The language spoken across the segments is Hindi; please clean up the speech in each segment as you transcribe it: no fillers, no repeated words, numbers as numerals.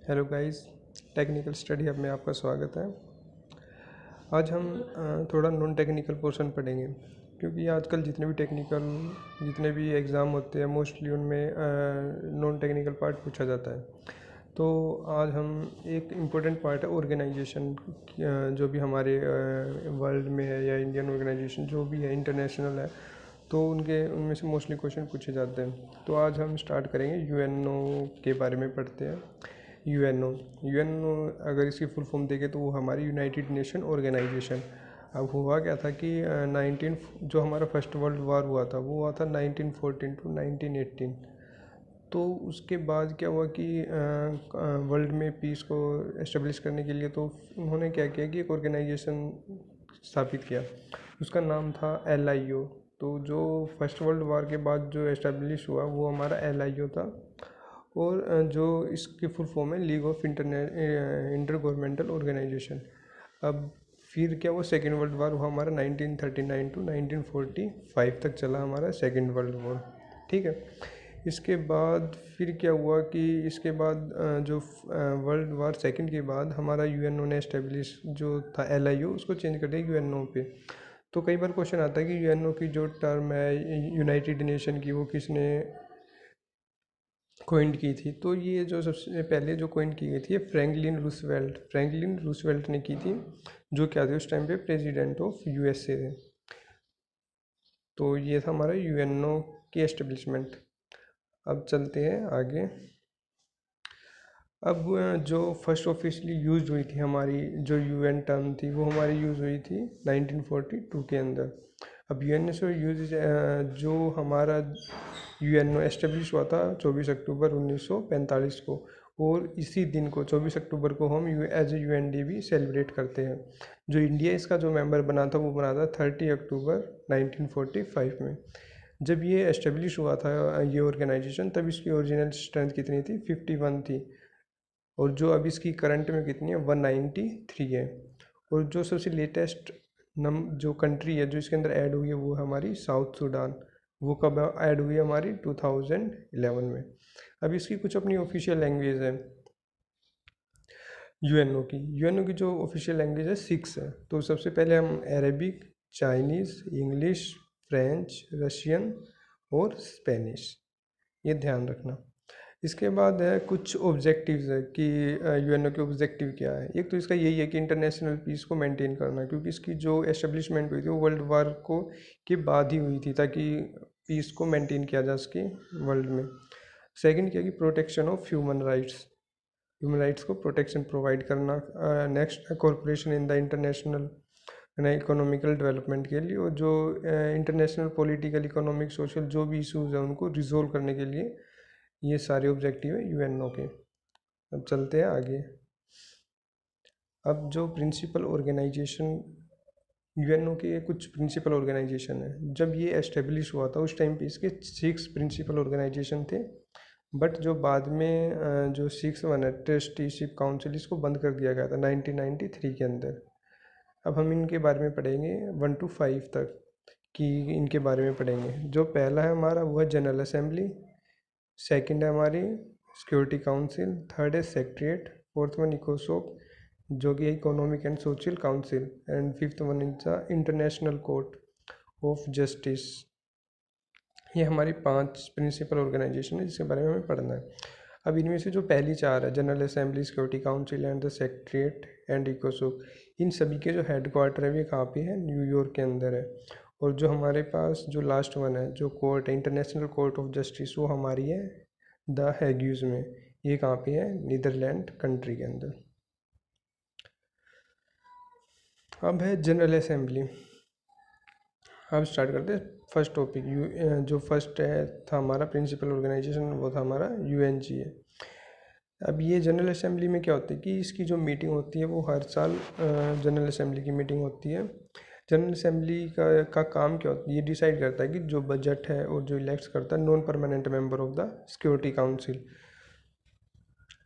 Hello guys, technical study hub में आपका स्वागत है। आज हम थोड़ा नॉन टेक्निकल पोर्शन पढ़ेंगे, क्योंकि आजकल जितने भी एग्ज़ाम होते हैं मोस्टली उनमें नॉन टेक्निकल पार्ट पूछा जाता है। तो आज हम एक इम्पोर्टेंट पार्ट है ऑर्गेनाइजेशन, जो भी हमारे वर्ल्ड में है या इंडियन ऑर्गेनाइजेशन जो भी है, इंटरनेशनल है, तो उनमें से मोस्टली क्वेश्चन पूछे जाते हैं। तो आज हम स्टार्ट करेंगे यूएनओ के बारे में पढ़ते हैं। यूएनओ यूएनओ अगर इसकी फुल फॉर्म देखें तो वो हमारी यूनाइटेड नेशन ऑर्गेनाइजेशन। अब हुआ क्या था कि 19 जो हमारा फर्स्ट वर्ल्ड वार हुआ था वो हुआ था 1914 टू 1918। तो उसके बाद क्या हुआ कि वर्ल्ड में पीस को एस्टेब्लिश करने के लिए तो उन्होंने क्या किया कि एक ऑर्गेनाइजेशन स्थापित किया। उसका नाम था LIO। तो जो फर्स्ट वर्ल्ड वार के बाद जो एस्टेब्लिश हुआ वो हमारा LIO था। और जो इसकी फुल फॉर्म है league of intergovernmental organisation. अब फिर क्या वो सेकेंड वर्ल्ड वार हुआ हमारा 1939 टू 1945 तक चला हमारा सेकेंड वर्ल्ड वॉर। ठीक है। इसके बाद फिर क्या हुआ कि इसके बाद जो वर्ल्ड वार सेकेंड के बाद हमारा यूएनओ ने एस्टेब्लिश जो था LIO उसको चेंज कर दिया यूएनओ पे। तो कई बार क्वेश्चन आता है कि यूएनओ की जो टर्म है यूनाइटेड नेशन की वो किसने कोइंड की थी। तो ये जो सबसे पहले जो कोइंड की गई थी ये फ्रैंकलिन रूसवेल्ट ने की थी, जो क्या थे उस टाइम पे प्रेसिडेंट ऑफ USA थे। तो ये था हमारा यूएनओ की एस्टेब्लिशमेंट। अब चलते हैं आगे। अब जो फर्स्ट ऑफिशियली यूज हुई थी हमारी जो UN टर्म थी वो हमारी यूज़ हुई थी 1942 के अंदर। अब यूएनओ यूज जो हमारा यूएनओ एस्टेब्लिश हुआ था 24 अक्टूबर 1945 को, और इसी दिन को 24 अक्टूबर को हम एज ए UND भी सेलिब्रेट करते हैं। जो इंडिया इसका जो मेंबर बना था वो बना था 30 अक्टूबर 1945 में। जब ये एस्टेब्लिश हुआ था ये ऑर्गेनाइजेशन, तब इसकी ओरिजिनल स्ट्रेंथ कितनी थी? 51 थी। और जो अभी इसकी करंट में कितनी है? 193 है। और जो सबसे लेटेस्ट जो कंट्री है जो इसके अंदर ऐड हुई है वो है हमारी साउथ सूडान। वो कब ऐड हुई है? हमारी 2011 में। अब इसकी कुछ अपनी ऑफिशियल लैंग्वेज है यूएनओ की जो ऑफिशियल लैंग्वेज है 6 है। तो सबसे पहले हम Arabic, Chinese, English, French, Russian और स्पेनिश, ये ध्यान रखना। इसके बाद है कुछ ऑब्जेक्टिव्स है कि यूएनओ के ऑब्जेक्टिव क्या है। एक तो इसका यही है कि इंटरनेशनल पीस को मेंटेन करना, क्योंकि इसकी जो एस्टेब्लिशमेंट हुई थी वो वर्ल्ड वार को के बाद ही हुई थी, ताकि पीस को मेंटेन किया जा सके वर्ल्ड में। सेकंड क्या कि प्रोटेक्शन ऑफ ह्यूमन राइट्स को प्रोटेक्शन प्रोवाइड करना। Next corporation in the international economical development के लिए, और जो इंटरनेशनल पॉलिटिकल, इकोनॉमिक, सोशल जो भी इशूज़ हैं उनको रिजोल्व करने के लिए ये सारे ऑब्जेक्टिव है यूएनओ के। अब चलते हैं आगे। अब जो प्रिंसिपल ऑर्गेनाइजेशन यूएनओ के कुछ प्रिंसिपल ऑर्गेनाइजेशन है, जब ये एस्टेब्लिश हुआ था उस टाइम पे इसके 6 प्रिंसिपल ऑर्गेनाइजेशन थे। बट जो बाद में जो 6 वन है ट्रस्टीशिप काउंसिल, इसको बंद कर दिया गया था 1993 के अंदर। अब हम इनके बारे में पढ़ेंगे 1 to 5 तक, कि इनके बारे में पढ़ेंगे। जो पहला है हमारा वो है जनरल असेंबली, सेकंड है हमारी सिक्योरिटी काउंसिल, थर्ड है सेक्रेटरीट, फोर्थ वन इकोसोक जो कि economic and social council, and fifth one is the international court of justice. ये हमारी 5 प्रिंसिपल ऑर्गेनाइजेशन है जिसके बारे में हमें पढ़ना है। अब इनमें से जो पहली 4 है general assembly, security council and the secretariat and इकोसोक, इन सभी के जो हेड क्वार्टर है वो कहाँ पे है? न्यूयॉर्क के अंदर है। और जो हमारे पास जो लास्ट वन है जो कोर्ट है इंटरनेशनल कोर्ट ऑफ जस्टिस, वो हमारी है द हैग्यूज में। ये कहाँ पे है? नीदरलैंड कंट्री के अंदर। अब है जनरल असेंबली। अब स्टार्ट करते हैं फर्स्ट टॉपिक। जो फर्स्ट है था हमारा प्रिंसिपल ऑर्गेनाइजेशन वो था हमारा UNGA। अब ये जनरल असेंबली में क्या होता है कि इसकी जो मीटिंग होती है वो हर साल जनरल असेंबली की मीटिंग होती है। जनरल असेंबली का काम क्या होता है? ये डिसाइड करता है कि जो बजट है और जो इलेक्ट करता है non permanent member of the security council.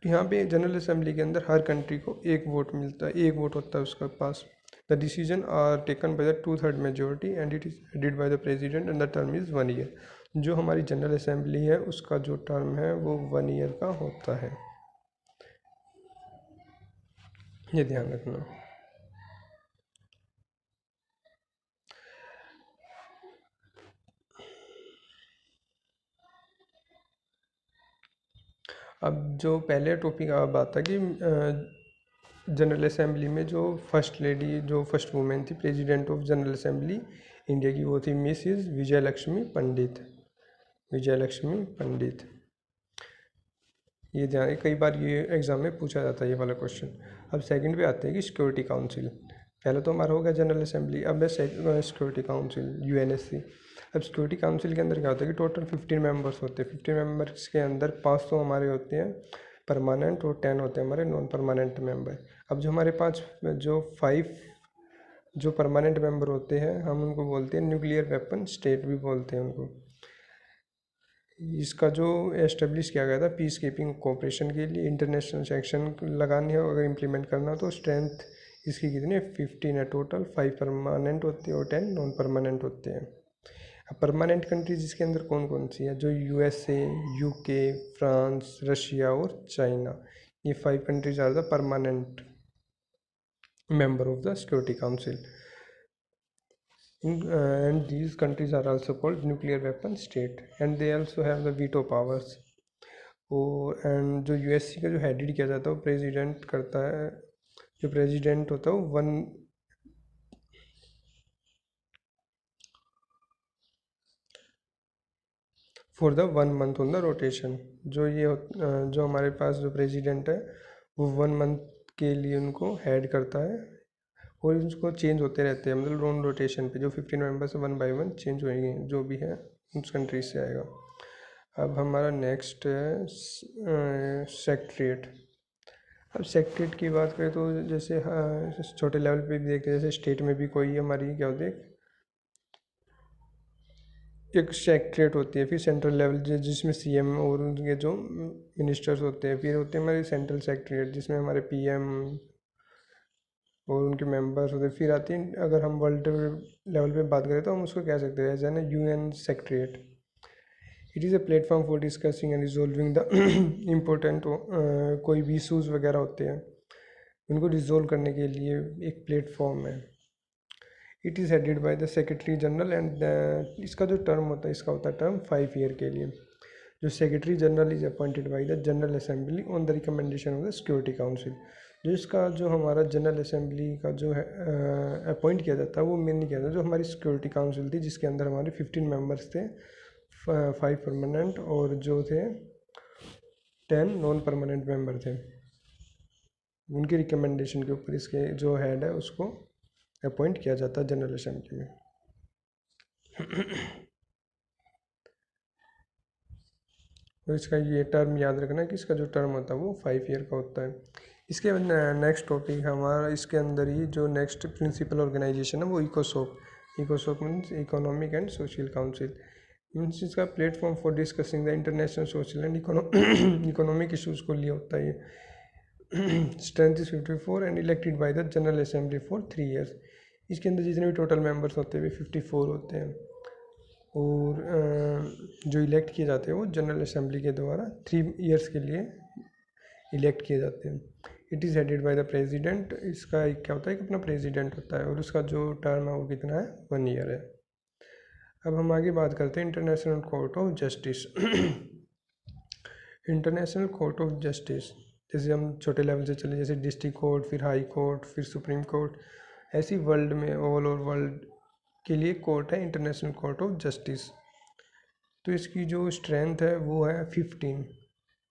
यहाँ पे जनरल असेंबली के अंदर हर कंट्री को एक वोट मिलता है, एक वोट होता है उसके पास। The decision are taken by the 2/3 majority and it is headed by the president and the term is 1 year. जो हमारी जनरल असेंबली है उसका जो टर्म है वो 1 ईयर का होता है। ये ध्यान रखना। अब जो पहले टॉपिक आप बात था कि जनरल असेंबली में जो फर्स्ट लेडी, जो फर्स्ट वुमेन थी president of general assembly India की, वो थी मिसिज विजय लक्ष्मी पंडित। विजय लक्ष्मी पंडित, ये ध्यान, कई बार ये एग्जाम में पूछा जाता है ये वाला क्वेश्चन। अब सेकंड पे आते हैं कि सिक्योरिटी काउंसिल। पहले तो हमारा हो गया जनरल असेंबली, अब है सिक्योरिटी काउंसिल यूएनएससी। अब सिक्योरिटी काउंसिल के अंदर क्या होता है कि टोटल 15 मेंबर्स होते हैं। 15 मेंबर्स के अंदर 5 तो हमारे होते हैं परमानेंट और 10 होते हैं हमारे नॉन परमानेंट मेंबर। अब जो हमारे 5 जो 5 जो परमानेंट मेंबर होते हैं हम उनको बोलते हैं न्यूक्लियर वेपन स्टेट भी बोलते हैं उनको। इसका जो एस्टेब्लिश किया गया था पीस कीपिंग कोऑपरेशन के लिए, इंटरनेशनल सेक्शन लगानी है अगर इम्प्लीमेंट करना हो तो स्ट्रेंथ इसकी कितनी है 15 है टोटल। 5 परमानेंट होते हैं और 10 नॉन परमानेंट होते हैं। अब परमानेंट कंट्रीज इसके अंदर कौन कौन सी है, जो यूएसए, यूके, फ्रांस, रशिया और चाइना, ये 5 countries are the permanent member of the Security Council. And these countries are also called nuclear weapon state, and they also have the veto powers. और एंड जो यूएससी का जो हेडेड किया जाता है वो प्रेसिडेंट करता है। जो प्रेसिडेंट होता है वो for the 1 month on the rotation. जो हमारे पास जो प्रेसिडेंट है वो 1 मंथ के लिए उनको हेड करता है और उसको चेंज होते रहते हैं, मतलब ऑन रोटेशन पे जो 15 मेंबर्स 1 बाय 1 चेंज होंगे, जो भी है उस कंट्री से आएगा। अब हमारा नेक्स्ट है सेक्रेटरीट। अब सेक्रेटरीट की बात करें तो जैसे छोटे लेवल पे भी देखते हैं, जैसे स्टेट में भी कोई हमारी क्या होती है एक सेक्रेटरीट होती है, फिर सेंट्रल लेवल जिसमें सीएम और उनके जो मिनिस्टर्स होते हैं, फिर होते हैं हमारी सेंट्रल सेक्रेटरीट जिसमें हमारे पीएम और उनके मेंबर्स होते हैं। फिर आती है, अगर हम वर्ल्ड लेवल पे बात करें तो हम उसको कह सकते हैं as an UN secretariat. It is a platform for discussing and resolving the important कोई भी इशूज़ वगैरह होते हैं उनको रिजोल्व करने के लिए एक प्लेटफॉर्म है। It is headed by the secretary general and इसका जो टर्म होता है इसका होता है टर्म 5 ईयर के लिए। जो secretary general is appointed by the general assembly on the recommendation of the security council. जो इसका जो हमारा जनरल असेंबली का जो है अपॉइंट किया जाता है वो मेन नहीं किया जाता, जो हमारी सिक्योरिटी काउंसिल थी जिसके अंदर हमारे 15 मेंबर्स थे, 5 परमानेंट और जो थे 10 नॉन परमानेंट मेंबर थे, उनके रिकमेंडेशन के ऊपर इसके जो हेड है उसको अपॉइंट किया जाता है जनरल असेंबली में। तो इसका ये टर्म याद रखना कि इसका जो टर्म होता है वो 5 ईयर का होता है। इसके नेक्स्ट टॉपिक हमारा इसके अंदर ही जो नेक्स्ट प्रिंसिपल ऑर्गेनाइजेशन है वो इकोसोक। इकोसोक means economic and social council, means इसका platform for discussing the international social and economic issues को लिए होता है। Strength is 54 and elected by the general assembly for 3 years. इसके अंदर जितने भी टोटल मेंबर्स होते हैं वे 54 होते हैं और जो इलेक्ट किए जाते हैं वो जनरल असेंबली के द्वारा 3 ईयर्स के लिए इलेक्ट किए जाते हैं। It is headed by the president. इसका एक क्या होता है कि अपना प्रेसिडेंट होता है और उसका जो टर्म है वो कितना है 1 ईयर है। अब हम आगे बात करते हैं international court of justice. International court of justice, जैसे हम छोटे लेवल से चले जैसे डिस्ट्रिक्ट कोर्ट, फिर हाई कोर्ट, फिर सुप्रीम कोर्ट, ऐसी वर्ल्ड में ऑल ओवर वर्ल्ड के लिए कोर्ट है इंटरनेशनल कोर्ट ऑफ जस्टिस। तो इसकी जो स्ट्रेंथ है वो है 15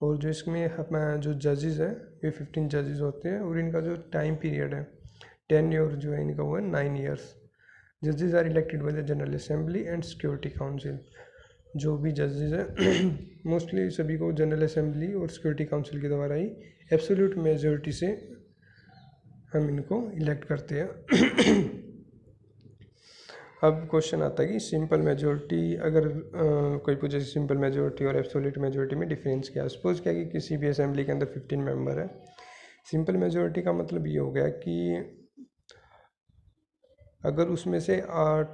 और जो इसमें जो जजेस हैं ये 15 जजेस होते हैं और इनका जो टाइम पीरियड है 10 ईयर जो है इनका वो है 9 ईयर्स। जजेस are elected by the general assembly and security council. जो भी जजेस हैं मोस्टली सभी को जनरल असेंबली और सिक्योरिटी काउंसिल के द्वारा ही एब्सोल्यूट मेजॉरिटी से हम इनको इलेक्ट करते हैं। अब क्वेश्चन आता है कि सिंपल मेजॉरिटी, अगर कोई पूछे सिंपल मेजॉरिटी और एब्सोल्यूट मेजॉरिटी में डिफरेंस क्या है। सपोज क्या कि किसी भी असेंबली के अंदर 15 मेंबर है। सिंपल मेजॉरिटी का मतलब ये हो गया कि अगर उसमें से 8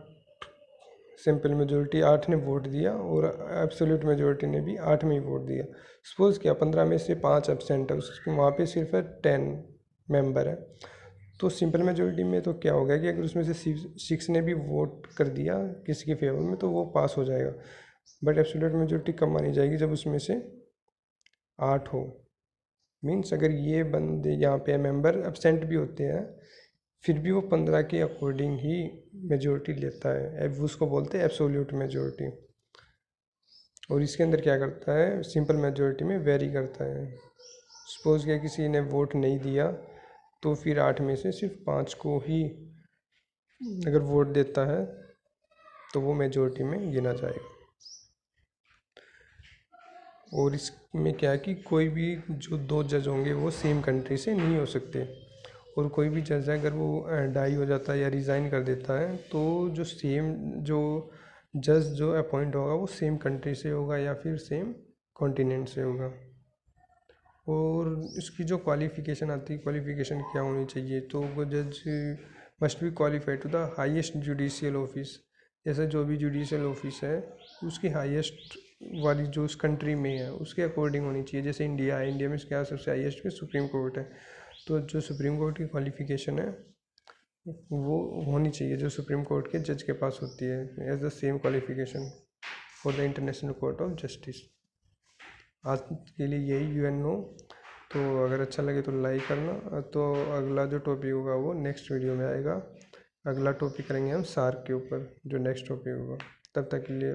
सिंपल मेजॉरिटी 8 ने वोट दिया और एब्सोल्यूट मेजॉरिटी ने भी 8 में ही वोट दिया। सपोज क्या 15 में से 5 एब्सेंट है, उसके वहाँ पे सिर्फ है 10 मेंबर है। तो सिंपल मेजोरिटी में तो क्या होगा कि अगर उसमें से 6 ने भी वोट कर दिया किसी के फेवर में तो वो पास हो जाएगा। बट एब्सोल्यूट मेजोरिटी कब मानी जाएगी, जब उसमें से 8 हो। मीन्स अगर ये बंदे यहाँ पे मेंबर एब्सेंट भी होते हैं फिर भी वो 15 के अकॉर्डिंग ही मेजोरिटी लेता है, अब उसको बोलते हैं एब्सोल्यूट मेजोरिटी। और इसके अंदर क्या करता है, सिंपल मेजोरिटी में वेरी करता है। सपोज किया किसी ने वोट नहीं दिया तो फिर 8 में से सिर्फ 5 को ही अगर वोट देता है तो वो मेजोरिटी में गिना जाएगा। और इसमें क्या है कि कोई भी जो 2 जज होंगे वो सेम कंट्री से नहीं हो सकते। और कोई भी जज है अगर वो डाई हो जाता है या रिज़ाइन कर देता है तो जो जज जो अपॉइंट होगा वो सेम कंट्री से होगा या फिर सेम कॉन्टिनेंट से होगा। और इसकी जो क्वालिफ़िकेशन आती है, क्वालिफ़िकेशन क्या होनी चाहिए, तो वो जज must be qualified to the highest judicial office. जैसे जो भी जुडिशियल ऑफिस है उसकी हाईएस्ट वाली जो उस कंट्री में है उसके अकॉर्डिंग होनी चाहिए। जैसे इंडिया है, इंडिया में क्या सबसे हाईएस्ट पे सुप्रीम कोर्ट है, तो जो सुप्रीम कोर्ट की क्वालिफ़िकेशन है वो होनी चाहिए जो सुप्रीम कोर्ट के जज के पास होती है, as the same qualification for the international court of justice. आज के लिए यही यूएनओ। तो अगर अच्छा लगे तो लाइक करना। तो अगला जो टॉपिक होगा वो नेक्स्ट वीडियो में आएगा। अगला टॉपिक करेंगे हम सार्क के ऊपर, जो नेक्स्ट टॉपिक होगा। तब तक के लिए